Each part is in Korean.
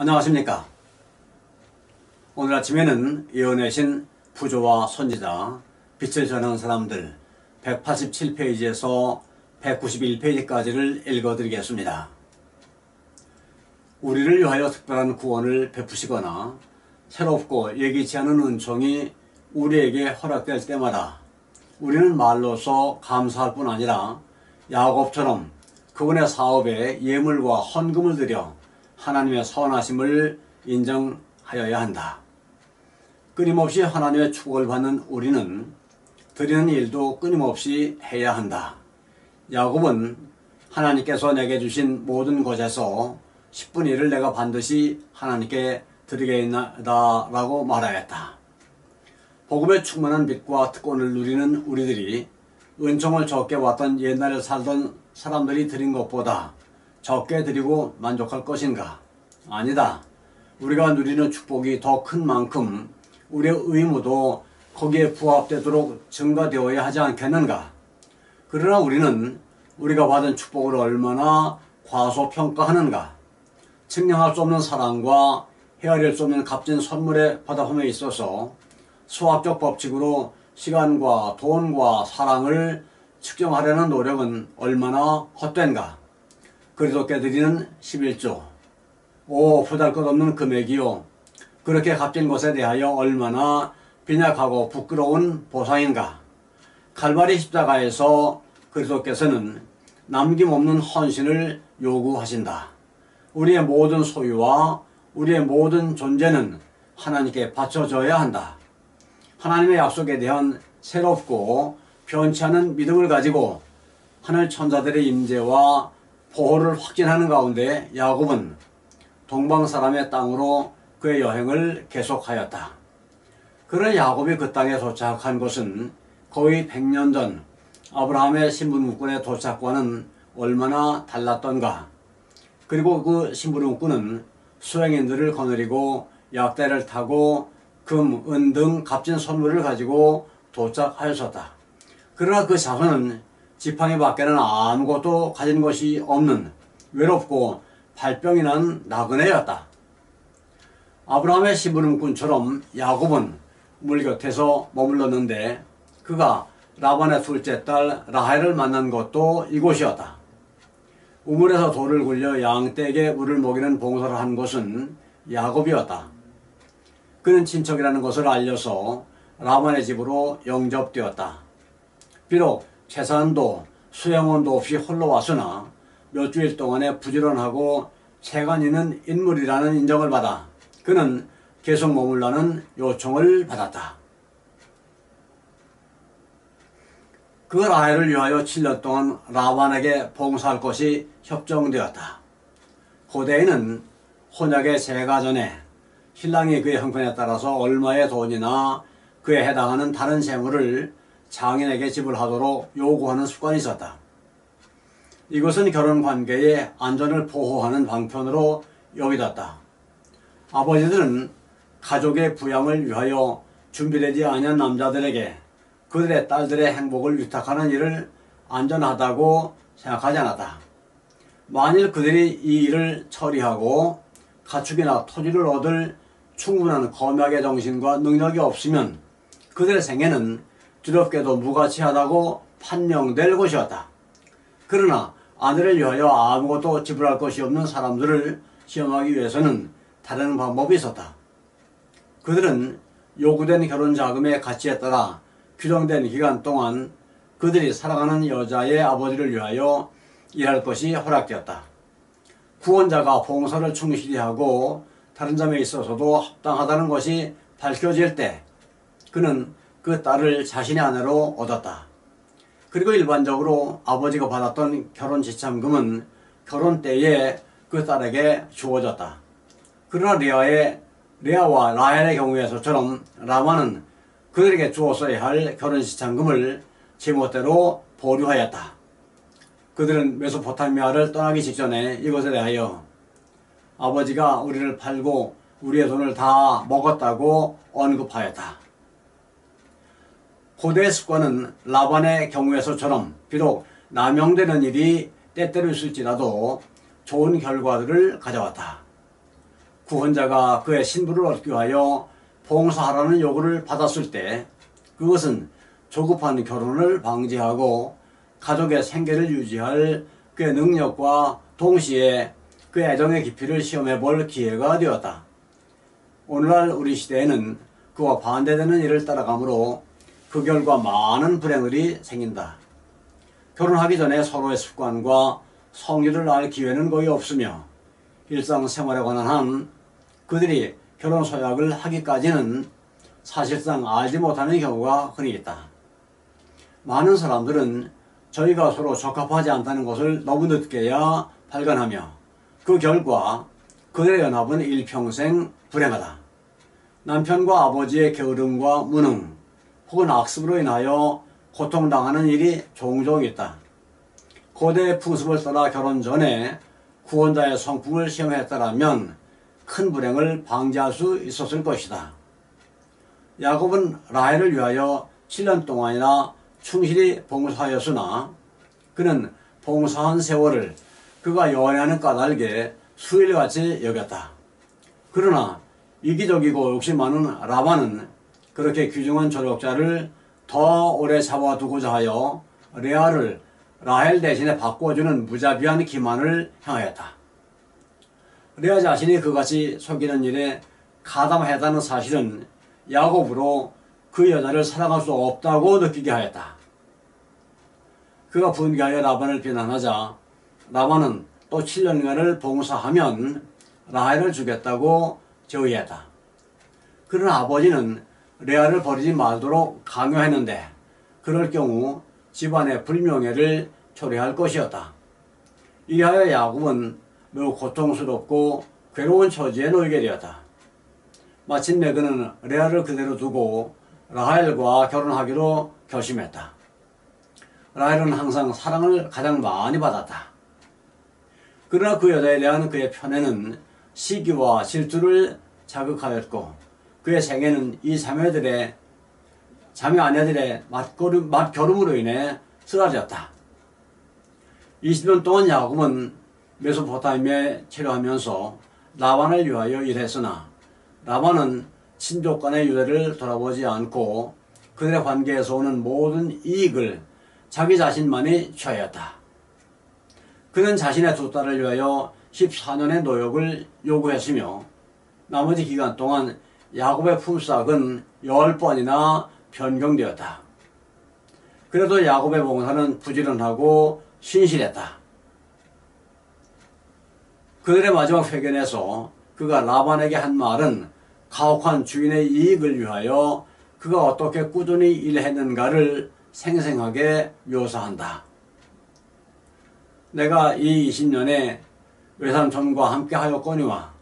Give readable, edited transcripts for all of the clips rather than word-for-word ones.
안녕하십니까. 오늘 아침에는 예언의 신 부조와 선지자 빛을 전하는 사람들 187페이지에서 191페이지까지를 읽어드리겠습니다. 우리를 위하여 특별한 구원을 베푸시거나 새롭고 예기치 않은 은총이 우리에게 허락될 때마다 우리는 말로써 감사할 뿐 아니라 야곱처럼 그분의 사업에 예물과 헌금을 드려 하나님의 선하심을 인정하여야 한다. 끊임없이 하나님의 축복을 받는 우리는 드리는 일도 끊임없이 해야 한다. 야곱은 하나님께서 내게 주신 모든 것에서 10분의 1을 내가 반드시 하나님께 드리겠나이다 라고 말하였다. 복음의 충만한 빛과 특권을 누리는 우리들이 은총을 적게 받던 옛날에 살던 사람들이 드린 것보다 적게 드리고 만족할 것인가? 아니다. 우리가 누리는 축복이 더 큰 만큼 우리의 의무도 거기에 부합되도록 증가되어야 하지 않겠는가? 그러나 우리는 우리가 받은 축복을 얼마나 과소평가하는가? 측량할 수 없는 사랑과 헤아릴 수 없는 값진 선물의 받아픔에 있어서 수학적 법칙으로 시간과 돈과 사랑을 측정하려는 노력은 얼마나 헛된가? 그리스도께 드리는 11조, 오 보잘것없는 금액이요 그렇게 값진 것에 대하여 얼마나 빈약하고 부끄러운 보상인가? 칼바리 십자가에서 그리스도께서는 남김없는 헌신을 요구하신다. 우리의 모든 소유와 우리의 모든 존재는 하나님께 바쳐져야 한다. 하나님의 약속에 대한 새롭고 변치 않은 믿음을 가지고 하늘 천사들의 임재와 보호를 확진하는 가운데 야곱은 동방 사람의 땅으로 그의 여행을 계속하였다. 그러나 야곱이 그 땅에 도착한 것은 거의 100년 전 아브라함의 신분문군의 도착과는 얼마나 달랐던가. 그리고 그 신분문군은 수행인들을 거느리고 약대를 타고 금, 은 등 값진 선물을 가지고 도착하였었다. 그러나 그 자손은 지팡이 밖에는 아무것도 가진 것이 없는 외롭고 발병이 난 나그네였다. 아브라함의 신분문군처럼 야곱은 물 곁에서 머물렀는데 그가 라반의 둘째 딸 라헬을 만난 것도 이곳이었다. 우물에서 돌을 굴려 양떼에게 물을 먹이는 봉사를 한 것은 야곱이었다. 그는 친척이라는 것을 알려서 라반의 집으로 영접되었다. 비록 재산도 수행원도 없이 홀로 왔으나 몇 주일 동안에 부지런하고 재간 있는 인물이라는 인정을 받아 그는 계속 머물라는 요청을 받았다. 그 라헬을 위하여 7년 동안 라반에게 봉사할 것이 협정되었다. 고대에는 혼약의 제가 전에 신랑이 그의 형편에 따라서 얼마의 돈이나 그에 해당하는 다른 재물을 장인에게 지불하도록 요구하는 습관이 있었다. 이것은 결혼관계의 안전을 보호하는 방편으로 여겨졌다. 아버지들은 가족의 부양을 위하여 준비되지 아니한 남자들에게 그들의 딸들의 행복을 위탁하는 일을 안전하다고 생각하지 않았다. 만일 그들이 이 일을 처리하고 가축이나 토지를 얻을 충분한 검약의 정신과 능력이 없으면 그들의 생애는 두렵게도 무가치하다고 판명될 것이었다. 그러나 아내를 위하여 아무것도 지불할 것이 없는 사람들을 시험하기 위해서는 다른 방법이 있었다. 그들은 요구된 결혼 자금의 가치에 따라 규정된 기간 동안 그들이 사랑하는 여자의 아버지를 위하여 일할 것이 허락되었다. 구원자가 봉사를 충실히 하고 다른 점에 있어서도 합당하다는 것이 밝혀질 때 그는 그 딸을 자신의 아내로 얻었다. 그리고 일반적으로 아버지가 받았던 결혼 지참금은 결혼 때에 그 딸에게 주어졌다. 그러나 레아와 라헬의 경우에서처럼 라반은 그들에게 주었어야 할 결혼 지참금을 제멋대로 보류하였다. 그들은 메소포타미아를 떠나기 직전에 이것에 대하여 아버지가 우리를 팔고 우리의 돈을 다 먹었다고 언급하였다. 고대의 습관은 라반의 경우에서처럼 비록 남용되는 일이 때때로 있을지라도 좋은 결과들을 가져왔다. 구원자가 그의 신부를 얻기 위하여 봉사하라는 요구를 받았을 때 그것은 조급한 결혼을 방지하고 가족의 생계를 유지할 그의 능력과 동시에 그의 애정의 깊이를 시험해 볼 기회가 되었다. 오늘날 우리 시대에는 그와 반대되는 일을 따라가므로 그 결과 많은 불행들이 생긴다. 결혼하기 전에 서로의 습관과 성질을 알 기회는 거의 없으며 일상생활에 관한 한 그들이 결혼 서약을 하기까지는 사실상 알지 못하는 경우가 흔히 있다. 많은 사람들은 저희가 서로 적합하지 않다는 것을 너무 늦게야 발견하며 그 결과 그들의 연합은 일평생 불행하다. 남편과 아버지의 게으름과 무능 혹은 악습으로 인하여 고통당하는 일이 종종 있다. 고대의 풍습을 따라 결혼 전에 구원자의 성품을 시험했다라면 큰 불행을 방지할 수 있었을 것이다. 야곱은 라헬을 위하여 7년 동안이나 충실히 봉사하였으나 그는 봉사한 세월을 그가 연애하는 까닭에 수일같이 여겼다. 그러나 이기적이고 욕심 많은 라반은 그렇게 귀중한 조력자를 더 오래 잡아두고자 하여 레아를 라헬 대신에 바꿔주는 무자비한 기만을 행하였다. 레아 자신이 그같이 속이는 일에 가담하였다는 사실은 야곱으로 그 여자를 사랑할 수 없다고 느끼게 하였다. 그가 분개하여 라반을 비난하자 라반은 또 7년간을 봉사하면 라헬을 주겠다고 제의했다. 그러나 아버지는 레아를 버리지 말도록 강요했는데 그럴 경우 집안의 불명예를 초래할 것이었다. 이하여 야곱은 매우 고통스럽고 괴로운 처지에 놓이게 되었다. 마침내 그는 레아를 그대로 두고 라헬과 결혼하기로 결심했다. 라헬은 항상 사랑을 가장 많이 받았다. 그러나 그 여자의 레아는 그의 편에는 시기와 질투를 자극하였고 그의 생애는 이 자매 아내들의 맞결음으로 인해 쓰러졌다. 20년 동안 야곱은 메소포타미아에 체류하면서 라반을 위하여 일했으나 라반은 친족 간의 유대를 돌아보지 않고 그들의 관계에서 오는 모든 이익을 자기 자신만이 취하였다. 그는 자신의 두 딸을 위하여 14년의 노역을 요구했으며 나머지 기간 동안 야곱의 품삯은 10번이나 변경되었다. 그래도 야곱의 봉사는 부지런하고 신실했다. 그들의 마지막 회견에서 그가 라반에게 한 말은 가혹한 주인의 이익을 위하여 그가 어떻게 꾸준히 일했는가를 생생하게 묘사한다. 내가 이 20년에 외삼촌과 함께 하였거니와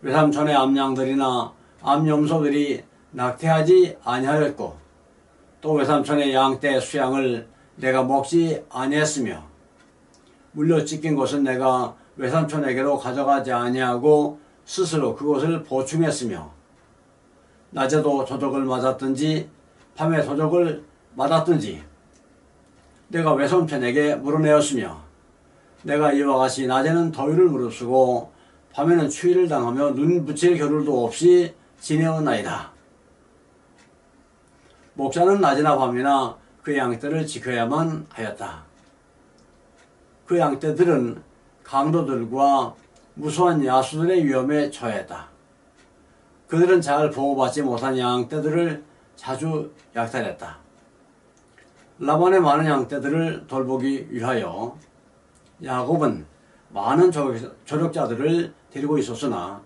외삼촌의 암양들이나 암염소들이 낙태하지 아니하였고 또 외삼촌의 양떼 수양을 내가 먹지 아니했으며 물려 찢긴 것은 내가 외삼촌에게로 가져가지 아니하고 스스로 그것을 보충했으며 낮에도 도적을 맞았든지 밤에 도적을 맞았든지 내가 외삼촌에게 물어내었으며 내가 이와 같이 낮에는 더위를 무릅쓰고 밤에는 추위를 당하며 눈 붙일 겨를도 없이 지내었나이다. 목자는 낮이나 밤이나 그 양떼를 지켜야만 하였다. 그 양떼들은 강도들과 무수한 야수들의 위험에 처했다. 그들은 잘 보호받지 못한 양떼들을 자주 약탈했다. 라반의 많은 양떼들을 돌보기 위하여 야곱은 많은 조력자들을 데리고 있었으나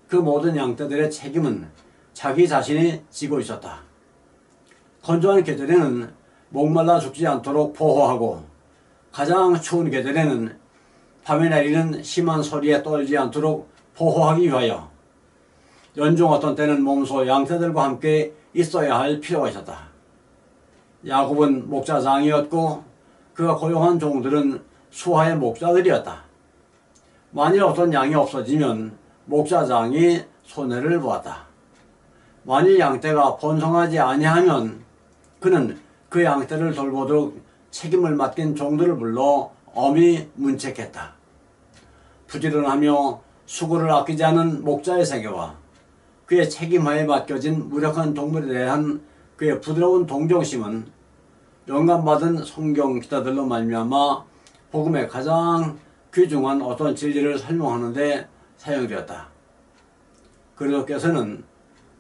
그 모든 양떼들의 책임은 자기 자신이 지고 있었다. 건조한 계절에는 목말라 죽지 않도록 보호하고 가장 추운 계절에는 밤에 내리는 심한 소리에 떨지 않도록 보호하기 위하여 연중 어떤 때는 몸소 양떼들과 함께 있어야 할 필요가 있었다. 야곱은 목자장이었고 그가 고용한 종들은 수하의 목자들이었다. 만일 어떤 양이 없어지면 목자장이 손해를 보았다. 만일 양떼가 번성하지 아니하면 그는 그 양떼를 돌보도록 책임을 맡긴 종들을 불러 엄히 문책했다. 부지런하며 수고를 아끼지 않은 목자의 세계와 그의 책임하에 맡겨진 무력한 동물에 대한 그의 부드러운 동정심은 영감받은 성경 기자들로 말미암아 복음의 가장 귀중한 어떤 진리를 설명하는 데 사용되었다. 그리스도께서는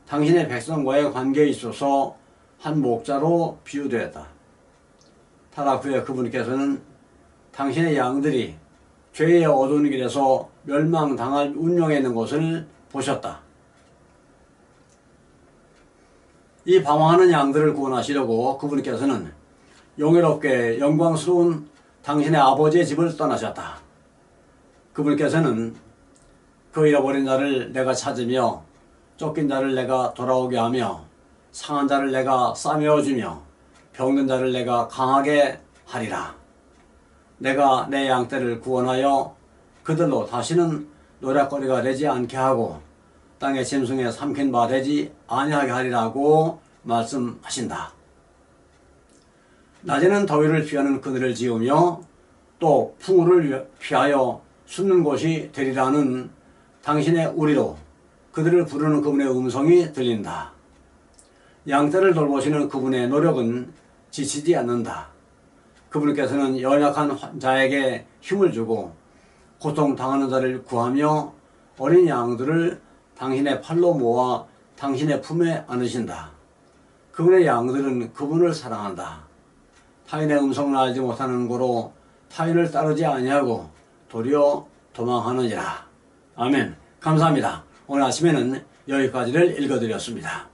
당신의 백성과의 관계에 있어서 한 목자로 비유되었다. 타락 후에 그분께서는 당신의 양들이 죄의 어두운 길에서 멸망당할 운명에 있는 것을 보셨다. 이 방황하는 양들을 구원하시려고 그분께서는 영예롭게 영광스러운 당신의 아버지의 집을 떠나셨다. 그분께서는 그 잃어버린 자를 내가 찾으며 쫓긴 자를 내가 돌아오게 하며 상한 자를 내가 싸매어주며 병든 자를 내가 강하게 하리라. 내가 내 양떼를 구원하여 그들로 다시는 노략거리가 되지 않게 하고 땅의 짐승에 삼킨 바 되지 아니하게 하리라고 말씀하신다. 낮에는 더위를 피하는 그늘을 지으며 또 풍우를 피하여 숨는 곳이 되리라는 당신의 우리로 그들을 부르는 그분의 음성이 들린다. 양떼를 돌보시는 그분의 노력은 지치지 않는다. 그분께서는 연약한 자에게 힘을 주고 고통당하는 자를 구하며 어린 양들을 당신의 팔로 모아 당신의 품에 안으신다. 그분의 양들은 그분을 사랑한다. 타인의 음성을 알지 못하는 고로 타인을 따르지 아니하고 도리어 도망하느니라. 아멘. 감사합니다. 오늘 아침에는 여기까지를 읽어드렸습니다.